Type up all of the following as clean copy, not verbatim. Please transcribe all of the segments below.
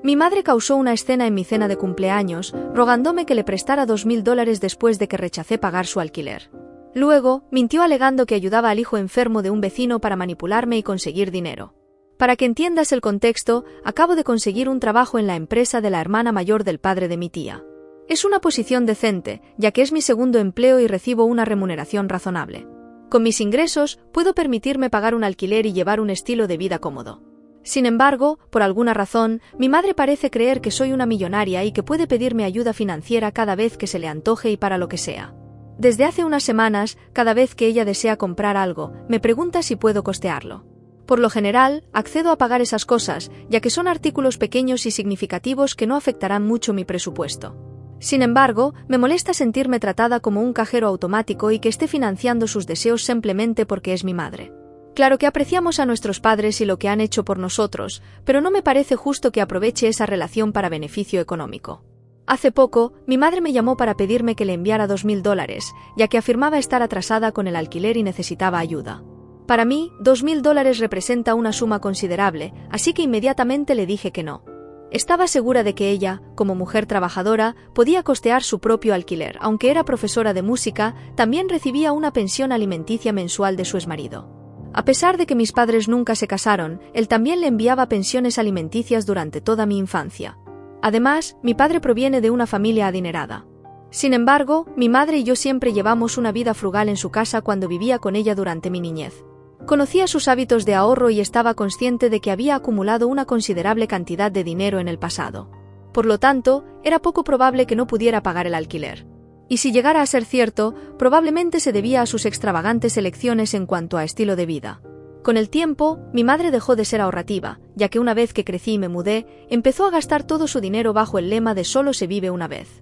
Mi madre causó una escena en mi cena de cumpleaños, rogándome que le prestara $2000 después de que rechacé pagar su alquiler. Luego, mintió alegando que ayudaba al hijo enfermo de un vecino para manipularme y conseguir dinero. Para que entiendas el contexto, acabo de conseguir un trabajo en la empresa de la hermana mayor del padre de mi tía. Es una posición decente, ya que es mi segundo empleo y recibo una remuneración razonable. Con mis ingresos, puedo permitirme pagar un alquiler y llevar un estilo de vida cómodo. Sin embargo, por alguna razón, mi madre parece creer que soy una millonaria y que puede pedirme ayuda financiera cada vez que se le antoje y para lo que sea. Desde hace unas semanas, cada vez que ella desea comprar algo, me pregunta si puedo costearlo. Por lo general, accedo a pagar esas cosas, ya que son artículos pequeños y significativos que no afectarán mucho mi presupuesto. Sin embargo, me molesta sentirme tratada como un cajero automático y que esté financiando sus deseos simplemente porque es mi madre. Claro que apreciamos a nuestros padres y lo que han hecho por nosotros, pero no me parece justo que aproveche esa relación para beneficio económico. Hace poco, mi madre me llamó para pedirme que le enviara $2000, ya que afirmaba estar atrasada con el alquiler y necesitaba ayuda. Para mí, $2000 representa una suma considerable, así que inmediatamente le dije que no. Estaba segura de que ella, como mujer trabajadora, podía costear su propio alquiler. Aunque era profesora de música, también recibía una pensión alimenticia mensual de su exmarido. A pesar de que mis padres nunca se casaron, él también le enviaba pensiones alimenticias durante toda mi infancia. Además, mi padre proviene de una familia adinerada. Sin embargo, mi madre y yo siempre llevamos una vida frugal en su casa cuando vivía con ella durante mi niñez. Conocía sus hábitos de ahorro y estaba consciente de que había acumulado una considerable cantidad de dinero en el pasado. Por lo tanto, era poco probable que no pudiera pagar el alquiler. Y si llegara a ser cierto, probablemente se debía a sus extravagantes elecciones en cuanto a estilo de vida. Con el tiempo, mi madre dejó de ser ahorrativa, ya que una vez que crecí y me mudé, empezó a gastar todo su dinero bajo el lema de solo se vive una vez.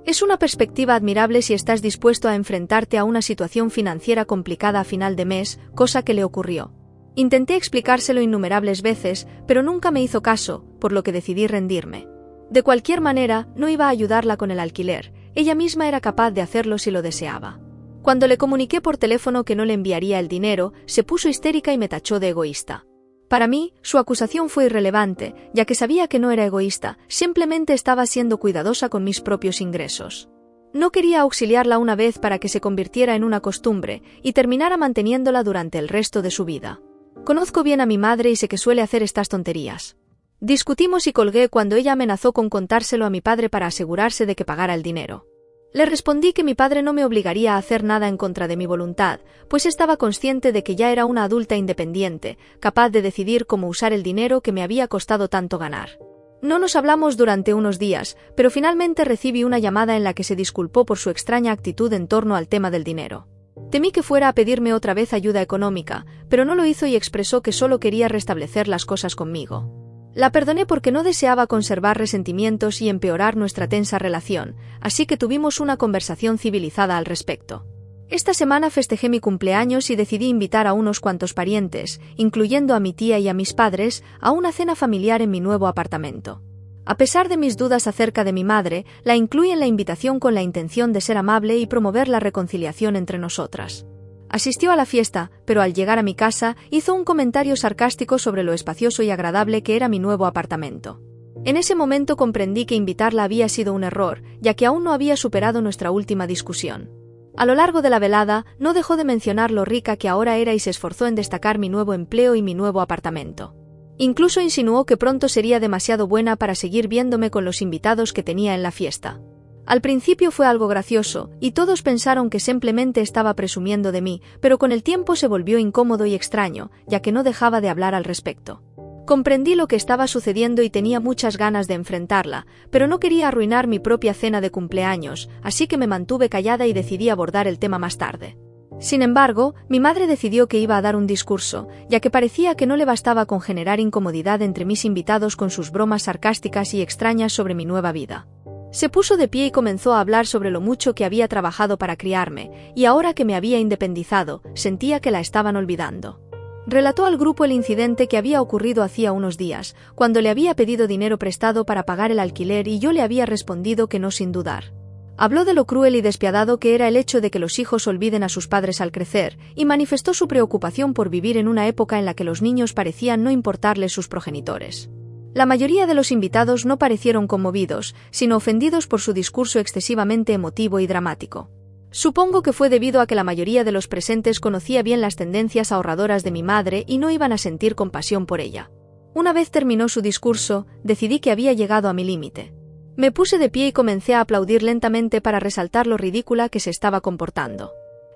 Es una perspectiva admirable si estás dispuesto a enfrentarte a una situación financiera complicada a final de mes, cosa que le ocurrió. Intenté explicárselo innumerables veces, pero nunca me hizo caso, por lo que decidí rendirme. De cualquier manera, no iba a ayudarla con el alquiler. Ella misma era capaz de hacerlo si lo deseaba. Cuando le comuniqué por teléfono que no le enviaría el dinero, se puso histérica y me tachó de egoísta. Para mí, su acusación fue irrelevante, ya que sabía que no era egoísta, simplemente estaba siendo cuidadosa con mis propios ingresos. No quería auxiliarla una vez para que se convirtiera en una costumbre y terminara manteniéndola durante el resto de su vida. Conozco bien a mi madre y sé que suele hacer estas tonterías. Discutimos y colgué cuando ella amenazó con contárselo a mi padre para asegurarse de que pagara el dinero. Le respondí que mi padre no me obligaría a hacer nada en contra de mi voluntad, pues estaba consciente de que ya era una adulta independiente, capaz de decidir cómo usar el dinero que me había costado tanto ganar. No nos hablamos durante unos días, pero finalmente recibí una llamada en la que se disculpó por su extraña actitud en torno al tema del dinero. Temí que fuera a pedirme otra vez ayuda económica, pero no lo hizo y expresó que solo quería restablecer las cosas conmigo. La perdoné porque no deseaba conservar resentimientos y empeorar nuestra tensa relación, así que tuvimos una conversación civilizada al respecto. Esta semana festejé mi cumpleaños y decidí invitar a unos cuantos parientes, incluyendo a mi tía y a mis padres, a una cena familiar en mi nuevo apartamento. A pesar de mis dudas acerca de mi madre, la incluí en la invitación con la intención de ser amable y promover la reconciliación entre nosotras. Asistió a la fiesta, pero al llegar a mi casa, hizo un comentario sarcástico sobre lo espacioso y agradable que era mi nuevo apartamento. En ese momento comprendí que invitarla había sido un error, ya que aún no había superado nuestra última discusión. A lo largo de la velada, no dejó de mencionar lo rica que ahora era y se esforzó en destacar mi nuevo empleo y mi nuevo apartamento. Incluso insinuó que pronto sería demasiado buena para seguir viéndome con los invitados que tenía en la fiesta. Al principio fue algo gracioso, y todos pensaron que simplemente estaba presumiendo de mí, pero con el tiempo se volvió incómodo y extraño, ya que no dejaba de hablar al respecto. Comprendí lo que estaba sucediendo y tenía muchas ganas de enfrentarla, pero no quería arruinar mi propia cena de cumpleaños, así que me mantuve callada y decidí abordar el tema más tarde. Sin embargo, mi madre decidió que iba a dar un discurso, ya que parecía que no le bastaba con generar incomodidad entre mis invitados con sus bromas sarcásticas y extrañas sobre mi nueva vida. Se puso de pie y comenzó a hablar sobre lo mucho que había trabajado para criarme, y ahora que me había independizado, sentía que la estaban olvidando. Relató al grupo el incidente que había ocurrido hacía unos días, cuando le había pedido dinero prestado para pagar el alquiler y yo le había respondido que no sin dudar. Habló de lo cruel y despiadado que era el hecho de que los hijos olviden a sus padres al crecer, y manifestó su preocupación por vivir en una época en la que los niños parecían no importarles sus progenitores. La mayoría de los invitados no parecieron conmovidos, sino ofendidos por su discurso excesivamente emotivo y dramático. Supongo que fue debido a que la mayoría de los presentes conocía bien las tendencias ahorradoras de mi madre y no iban a sentir compasión por ella. Una vez terminó su discurso, decidí que había llegado a mi límite. Me puse de pie y comencé a aplaudir lentamente para resaltar lo ridícula que se estaba comportando.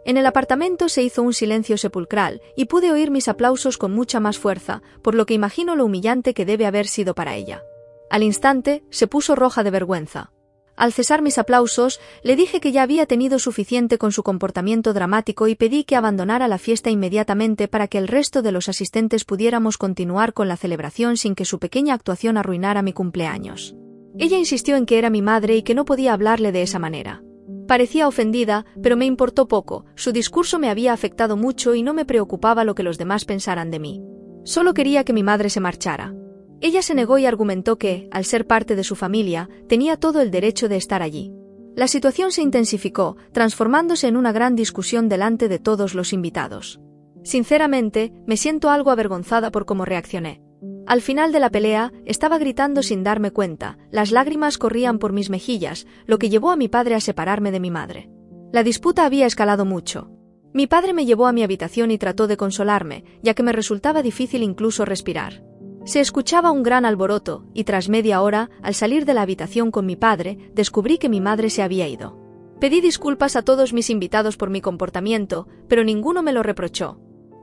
En el apartamento se hizo un silencio sepulcral y pude oír mis aplausos con mucha más fuerza, por lo que imagino lo humillante que debe haber sido para ella. Al instante, se puso roja de vergüenza. Al cesar mis aplausos, le dije que ya había tenido suficiente con su comportamiento dramático y pedí que abandonara la fiesta inmediatamente para que el resto de los asistentes pudiéramos continuar con la celebración sin que su pequeña actuación arruinara mi cumpleaños. Ella insistió en que era mi madre y que no podía hablarle de esa manera. Parecía ofendida, pero me importó poco, su discurso me había afectado mucho y no me preocupaba lo que los demás pensaran de mí. Solo quería que mi madre se marchara. Ella se negó y argumentó que, al ser parte de su familia, tenía todo el derecho de estar allí. La situación se intensificó, transformándose en una gran discusión delante de todos los invitados. Sinceramente, me siento algo avergonzada por cómo reaccioné. Al final de la pelea, estaba gritando sin darme cuenta, las lágrimas corrían por mis mejillas, lo que llevó a mi padre a separarme de mi madre. La disputa había escalado mucho. Mi padre me llevó a mi habitación y trató de consolarme, ya que me resultaba difícil incluso respirar. Se escuchaba un gran alboroto, y tras media hora, al salir de la habitación con mi padre, descubrí que mi madre se había ido. Pedí disculpas a todos mis invitados por mi comportamiento, pero ninguno me lo reprochó.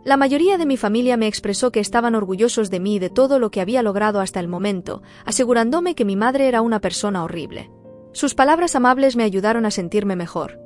La mayoría de mi familia me expresó que estaban orgullosos de mí y de todo lo que había logrado hasta el momento, asegurándome que mi madre era una persona horrible. Sus palabras amables me ayudaron a sentirme mejor.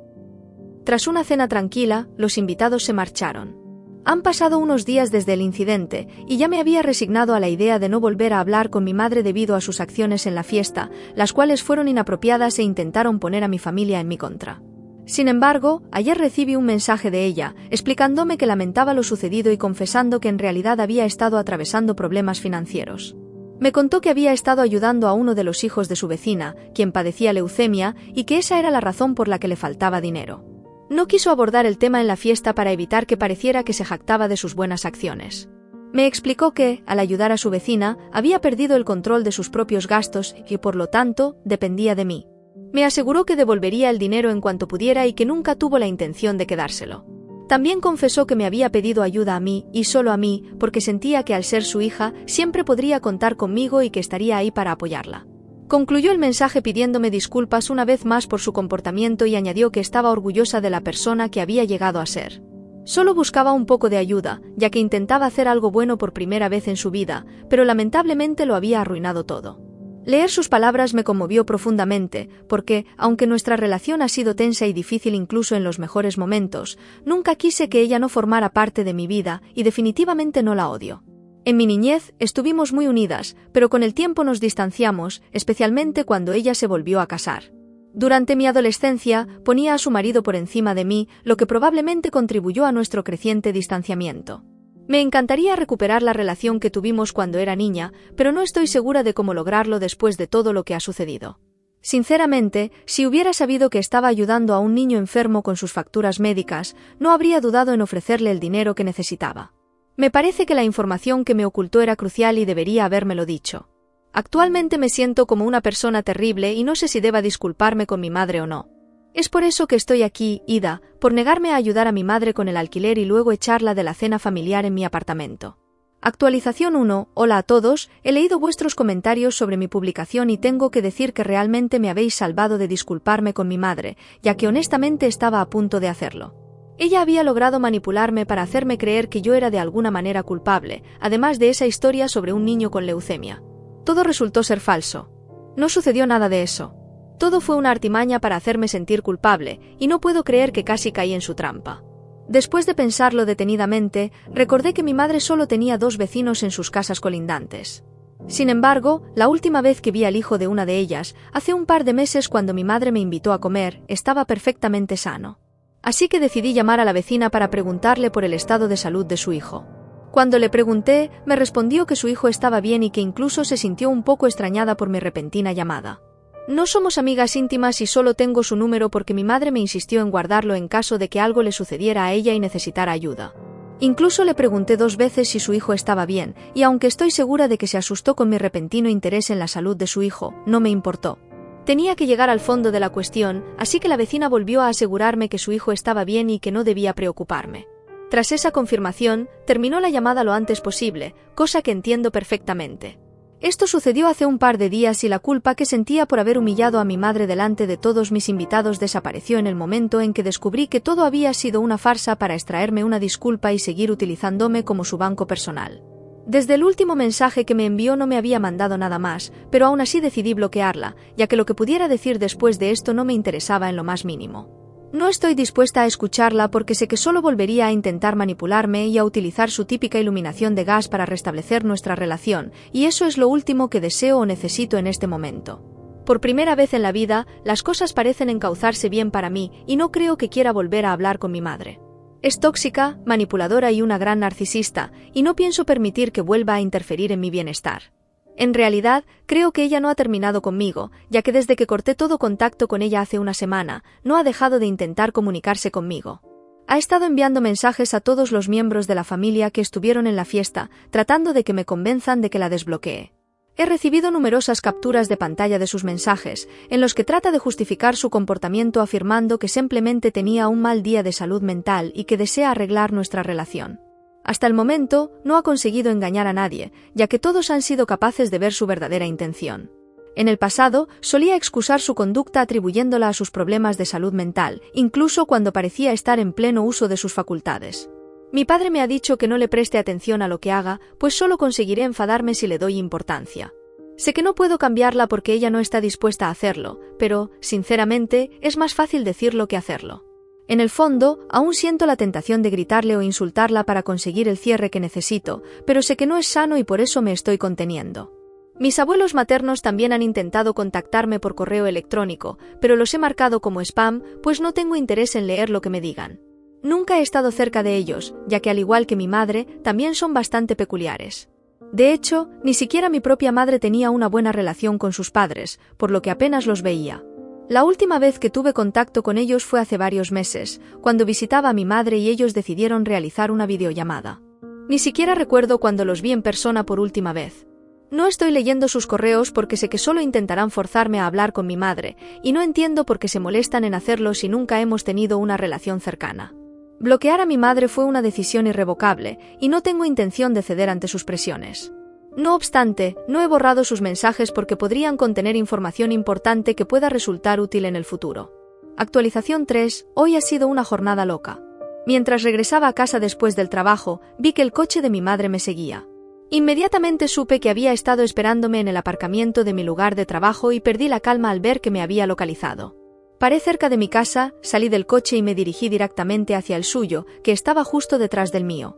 Tras una cena tranquila, los invitados se marcharon. Han pasado unos días desde el incidente, y ya me había resignado a la idea de no volver a hablar con mi madre debido a sus acciones en la fiesta, las cuales fueron inapropiadas e intentaron poner a mi familia en mi contra. Sin embargo, ayer recibí un mensaje de ella, explicándome que lamentaba lo sucedido y confesando que en realidad había estado atravesando problemas financieros. Me contó que había estado ayudando a uno de los hijos de su vecina, quien padecía leucemia, y que esa era la razón por la que le faltaba dinero. No quiso abordar el tema en la fiesta para evitar que pareciera que se jactaba de sus buenas acciones. Me explicó que, al ayudar a su vecina, había perdido el control de sus propios gastos y, por lo tanto, dependía de mí. Me aseguró que devolvería el dinero en cuanto pudiera y que nunca tuvo la intención de quedárselo. También confesó que me había pedido ayuda a mí, y solo a mí, porque sentía que al ser su hija, siempre podría contar conmigo y que estaría ahí para apoyarla. Concluyó el mensaje pidiéndome disculpas una vez más por su comportamiento y añadió que estaba orgullosa de la persona que había llegado a ser. Solo buscaba un poco de ayuda, ya que intentaba hacer algo bueno por primera vez en su vida, pero lamentablemente lo había arruinado todo. Leer sus palabras me conmovió profundamente, porque, aunque nuestra relación ha sido tensa y difícil incluso en los mejores momentos, nunca quise que ella no formara parte de mi vida y definitivamente no la odio. En mi niñez estuvimos muy unidas, pero con el tiempo nos distanciamos, especialmente cuando ella se volvió a casar. Durante mi adolescencia, ponía a su marido por encima de mí, lo que probablemente contribuyó a nuestro creciente distanciamiento. Me encantaría recuperar la relación que tuvimos cuando era niña, pero no estoy segura de cómo lograrlo después de todo lo que ha sucedido. Sinceramente, si hubiera sabido que estaba ayudando a un niño enfermo con sus facturas médicas, no habría dudado en ofrecerle el dinero que necesitaba. Me parece que la información que me ocultó era crucial y debería habérmelo dicho. Actualmente me siento como una persona terrible y no sé si deba disculparme con mi madre o no. Es por eso que estoy aquí, Ida, por negarme a ayudar a mi madre con el alquiler y luego echarla de la cena familiar en mi apartamento. Actualización 1. Hola a todos, he leído vuestros comentarios sobre mi publicación y tengo que decir que realmente me habéis salvado de disculparme con mi madre, ya que honestamente estaba a punto de hacerlo. Ella había logrado manipularme para hacerme creer que yo era de alguna manera culpable, además de esa historia sobre un niño con leucemia. Todo resultó ser falso. No sucedió nada de eso. Todo fue una artimaña para hacerme sentir culpable, y no puedo creer que casi caí en su trampa. Después de pensarlo detenidamente, recordé que mi madre solo tenía 2 vecinos en sus casas colindantes. Sin embargo, la última vez que vi al hijo de una de ellas, hace un par de meses cuando mi madre me invitó a comer, estaba perfectamente sano. Así que decidí llamar a la vecina para preguntarle por el estado de salud de su hijo. Cuando le pregunté, me respondió que su hijo estaba bien y que incluso se sintió un poco extrañada por mi repentina llamada. No somos amigas íntimas y solo tengo su número porque mi madre me insistió en guardarlo en caso de que algo le sucediera a ella y necesitara ayuda. Incluso le pregunté 2 veces si su hijo estaba bien, y aunque estoy segura de que se asustó con mi repentino interés en la salud de su hijo, no me importó. Tenía que llegar al fondo de la cuestión, así que la vecina volvió a asegurarme que su hijo estaba bien y que no debía preocuparme. Tras esa confirmación, terminó la llamada lo antes posible, cosa que entiendo perfectamente. Esto sucedió hace un par de días y la culpa que sentía por haber humillado a mi madre delante de todos mis invitados desapareció en el momento en que descubrí que todo había sido una farsa para extraerme una disculpa y seguir utilizándome como su banco personal. Desde el último mensaje que me envió no me había mandado nada más, pero aún así decidí bloquearla, ya que lo que pudiera decir después de esto no me interesaba en lo más mínimo. No estoy dispuesta a escucharla porque sé que solo volvería a intentar manipularme y a utilizar su típica iluminación de gas para restablecer nuestra relación, y eso es lo último que deseo o necesito en este momento. Por primera vez en la vida, las cosas parecen encauzarse bien para mí y no creo que quiera volver a hablar con mi madre. Es tóxica, manipuladora y una gran narcisista, y no pienso permitir que vuelva a interferir en mi bienestar. En realidad, creo que ella no ha terminado conmigo, ya que desde que corté todo contacto con ella hace una semana, no ha dejado de intentar comunicarse conmigo. Ha estado enviando mensajes a todos los miembros de la familia que estuvieron en la fiesta, tratando de que me convenzan de que la desbloquee. He recibido numerosas capturas de pantalla de sus mensajes, en los que trata de justificar su comportamiento afirmando que simplemente tenía un mal día de salud mental y que desea arreglar nuestra relación. Hasta el momento, no ha conseguido engañar a nadie, ya que todos han sido capaces de ver su verdadera intención. En el pasado, solía excusar su conducta atribuyéndola a sus problemas de salud mental, incluso cuando parecía estar en pleno uso de sus facultades. Mi padre me ha dicho que no le preste atención a lo que haga, pues solo conseguiré enfadarme si le doy importancia. Sé que no puedo cambiarla porque ella no está dispuesta a hacerlo, pero, sinceramente, es más fácil decirlo que hacerlo. En el fondo, aún siento la tentación de gritarle o insultarla para conseguir el cierre que necesito, pero sé que no es sano y por eso me estoy conteniendo. Mis abuelos maternos también han intentado contactarme por correo electrónico, pero los he marcado como spam, pues no tengo interés en leer lo que me digan. Nunca he estado cerca de ellos, ya que al igual que mi madre, también son bastante peculiares. De hecho, ni siquiera mi propia madre tenía una buena relación con sus padres, por lo que apenas los veía. La última vez que tuve contacto con ellos fue hace varios meses, cuando visitaba a mi madre y ellos decidieron realizar una videollamada. Ni siquiera recuerdo cuando los vi en persona por última vez. No estoy leyendo sus correos porque sé que solo intentarán forzarme a hablar con mi madre, y no entiendo por qué se molestan en hacerlo si nunca hemos tenido una relación cercana. Bloquear a mi madre fue una decisión irrevocable, y no tengo intención de ceder ante sus presiones. No obstante, no he borrado sus mensajes porque podrían contener información importante que pueda resultar útil en el futuro. Actualización 3. Hoy ha sido una jornada loca. Mientras regresaba a casa después del trabajo, vi que el coche de mi madre me seguía. Inmediatamente supe que había estado esperándome en el aparcamiento de mi lugar de trabajo y perdí la calma al ver que me había localizado. Paré cerca de mi casa, salí del coche y me dirigí directamente hacia el suyo, que estaba justo detrás del mío.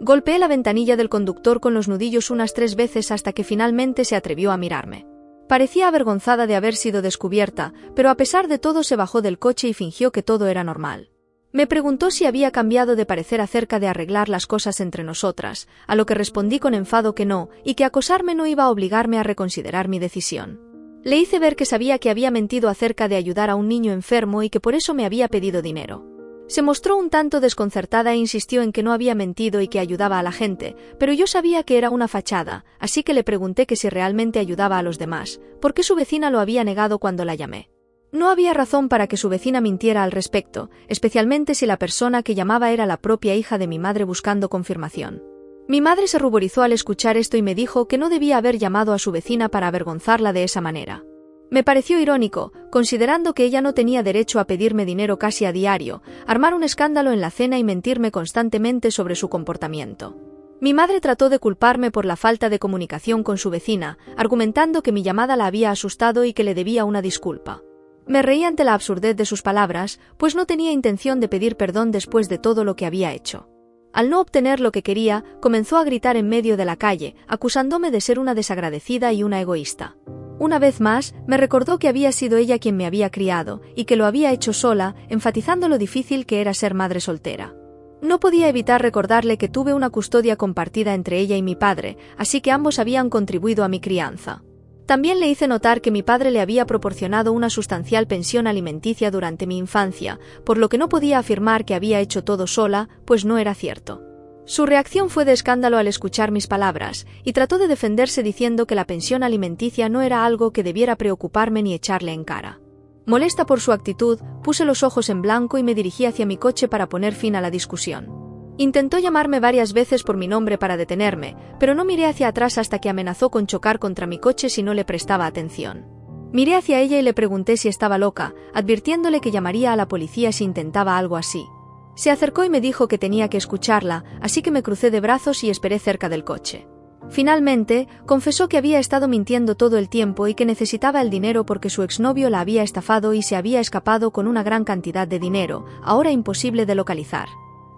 Golpeé la ventanilla del conductor con los nudillos unas 3 veces hasta que finalmente se atrevió a mirarme. Parecía avergonzada de haber sido descubierta, pero a pesar de todo se bajó del coche y fingió que todo era normal. Me preguntó si había cambiado de parecer acerca de arreglar las cosas entre nosotras, a lo que respondí con enfado que no, y que acosarme no iba a obligarme a reconsiderar mi decisión. Le hice ver que sabía que había mentido acerca de ayudar a un niño enfermo y que por eso me había pedido dinero. Se mostró un tanto desconcertada e insistió en que no había mentido y que ayudaba a la gente, pero yo sabía que era una fachada, así que le pregunté que si realmente ayudaba a los demás, por qué su vecina lo había negado cuando la llamé. No había razón para que su vecina mintiera al respecto, especialmente si la persona que llamaba era la propia hija de mi madre buscando confirmación. Mi madre se ruborizó al escuchar esto y me dijo que no debía haber llamado a su vecina para avergonzarla de esa manera. Me pareció irónico, considerando que ella no tenía derecho a pedirme dinero casi a diario, armar un escándalo en la cena y mentirme constantemente sobre su comportamiento. Mi madre trató de culparme por la falta de comunicación con su vecina, argumentando que mi llamada la había asustado y que le debía una disculpa. Me reí ante la absurdez de sus palabras, pues no tenía intención de pedir perdón después de todo lo que había hecho. Al no obtener lo que quería, comenzó a gritar en medio de la calle, acusándome de ser una desagradecida y una egoísta. Una vez más, me recordó que había sido ella quien me había criado, y que lo había hecho sola, enfatizando lo difícil que era ser madre soltera. No podía evitar recordarle que tuve una custodia compartida entre ella y mi padre, así que ambos habían contribuido a mi crianza. También le hice notar que mi padre le había proporcionado una sustancial pensión alimenticia durante mi infancia, por lo que no podía afirmar que había hecho todo sola, pues no era cierto. Su reacción fue de escándalo al escuchar mis palabras, y trató de defenderse diciendo que la pensión alimenticia no era algo que debiera preocuparme ni echarle en cara. Molesta por su actitud, puse los ojos en blanco y me dirigí hacia mi coche para poner fin a la discusión. Intentó llamarme varias veces por mi nombre para detenerme, pero no miré hacia atrás hasta que amenazó con chocar contra mi coche si no le prestaba atención. Miré hacia ella y le pregunté si estaba loca, advirtiéndole que llamaría a la policía si intentaba algo así. Se acercó y me dijo que tenía que escucharla, así que me crucé de brazos y esperé cerca del coche. Finalmente, confesó que había estado mintiendo todo el tiempo y que necesitaba el dinero porque su exnovio la había estafado y se había escapado con una gran cantidad de dinero, ahora imposible de localizar.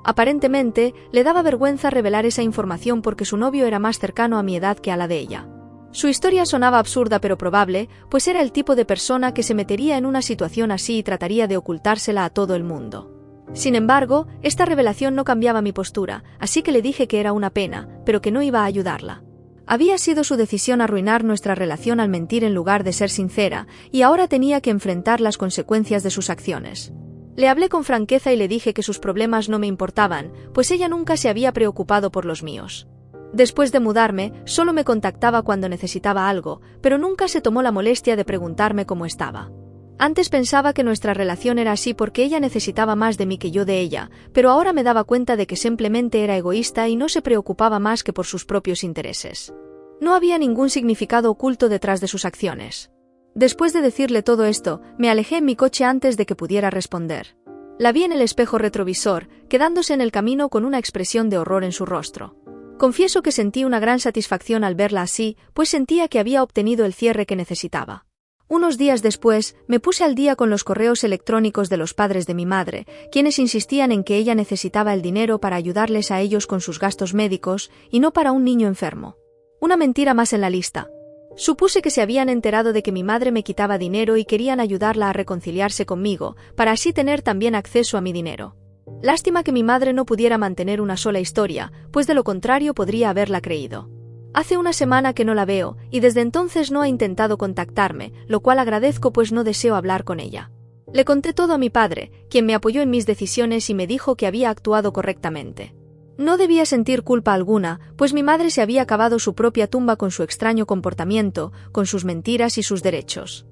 Aparentemente, le daba vergüenza revelar esa información porque su novio era más cercano a mi edad que a la de ella. Su historia sonaba absurda pero probable, pues era el tipo de persona que se metería en una situación así y trataría de ocultársela a todo el mundo. Sin embargo, esta revelación no cambiaba mi postura, así que le dije que era una pena, pero que no iba a ayudarla. Había sido su decisión arruinar nuestra relación al mentir en lugar de ser sincera, y ahora tenía que enfrentar las consecuencias de sus acciones. Le hablé con franqueza y le dije que sus problemas no me importaban, pues ella nunca se había preocupado por los míos. Después de mudarme, solo me contactaba cuando necesitaba algo, pero nunca se tomó la molestia de preguntarme cómo estaba. Antes pensaba que nuestra relación era así porque ella necesitaba más de mí que yo de ella, pero ahora me daba cuenta de que simplemente era egoísta y no se preocupaba más que por sus propios intereses. No había ningún significado oculto detrás de sus acciones. Después de decirle todo esto, me alejé en mi coche antes de que pudiera responder. La vi en el espejo retrovisor, quedándose en el camino con una expresión de horror en su rostro. Confieso que sentí una gran satisfacción al verla así, pues sentía que había obtenido el cierre que necesitaba. Unos días después, me puse al día con los correos electrónicos de los padres de mi madre, quienes insistían en que ella necesitaba el dinero para ayudarles a ellos con sus gastos médicos, y no para un niño enfermo. Una mentira más en la lista. Supuse que se habían enterado de que mi madre me quitaba dinero y querían ayudarla a reconciliarse conmigo, para así tener también acceso a mi dinero. Lástima que mi madre no pudiera mantener una sola historia, pues de lo contrario podría haberla creído. Hace una semana que no la veo, y desde entonces no ha intentado contactarme, lo cual agradezco pues no deseo hablar con ella. Le conté todo a mi padre, quien me apoyó en mis decisiones y me dijo que había actuado correctamente. No debía sentir culpa alguna, pues mi madre se había cavado su propia tumba con su extraño comportamiento, con sus mentiras y sus derechos.